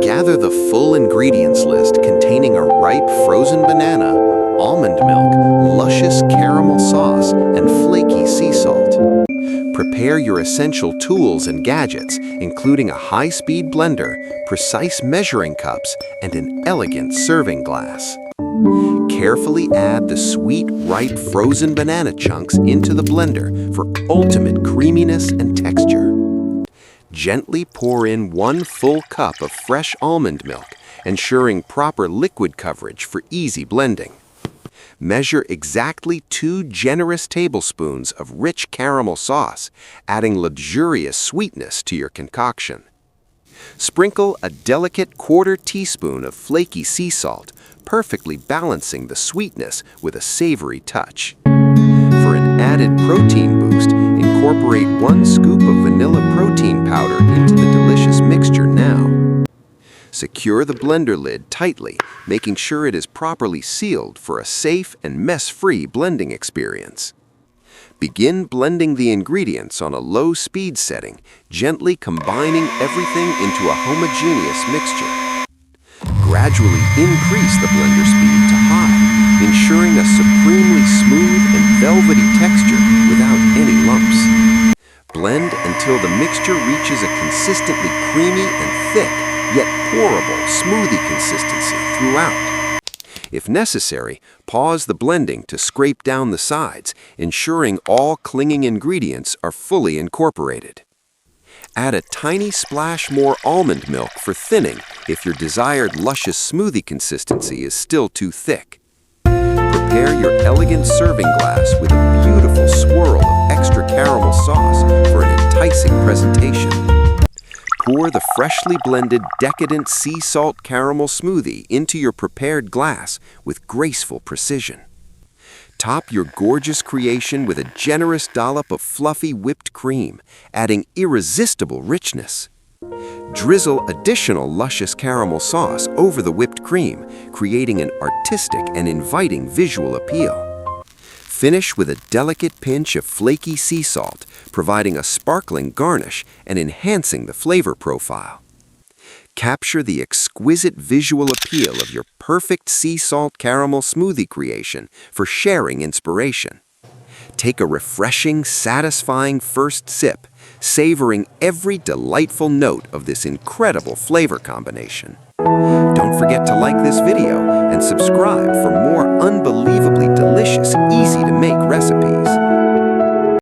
Gather the full ingredients list containing a ripe frozen banana, almond milk, luscious caramel sauce, and flaky sea salt. Prepare your essential tools and gadgets, including a high-speed blender, precise measuring cups, and an elegant serving glass. Carefully add the sweet, ripe frozen banana chunks into the blender for ultimate creaminess and texture. Gently pour in 1 full cup of fresh almond milk, ensuring proper liquid coverage for easy blending. Measure exactly 2 generous tablespoons of rich caramel sauce, adding luxurious sweetness to your concoction. Sprinkle a delicate 1/4 teaspoon of flaky sea salt, perfectly balancing the sweetness with a savory touch. For an added protein boost, incorporate 1 scoop of vanilla protein powder into the delicious mixture now. Secure the blender lid tightly, making sure it is properly sealed for a safe and mess-free blending experience. Begin blending the ingredients on a low speed setting, gently combining everything into a homogeneous mixture. Gradually increase the blender speed to high, ensuring a supremely smooth and velvety texture without any lumps. Blend until the mixture reaches a consistently creamy and thick, yet pourable smoothie consistency throughout. If necessary, pause the blending to scrape down the sides, ensuring all clinging ingredients are fully incorporated. Add a tiny splash more almond milk for thinning if your desired luscious smoothie consistency is still too thick. Prepare your elegant serving glass with a beautiful swirl of extra caramel sauce for an enticing presentation. Pour the freshly blended Decadent Sea Salt Caramel Smoothie into your prepared glass with graceful precision. Top your gorgeous creation with a generous dollop of fluffy whipped cream, adding irresistible richness. Drizzle additional luscious caramel sauce over the whipped cream, creating an artistic and inviting visual appeal. Finish with a delicate pinch of flaky sea salt, providing a sparkling garnish and enhancing the flavor profile. Capture the exquisite visual appeal of your perfect sea salt caramel smoothie creation for sharing inspiration. Take a refreshing, satisfying first sip, savoring every delightful note of this incredible flavor combination. Don't forget to like this video and subscribe for more unbelievably delicious, easy-to-make recipes.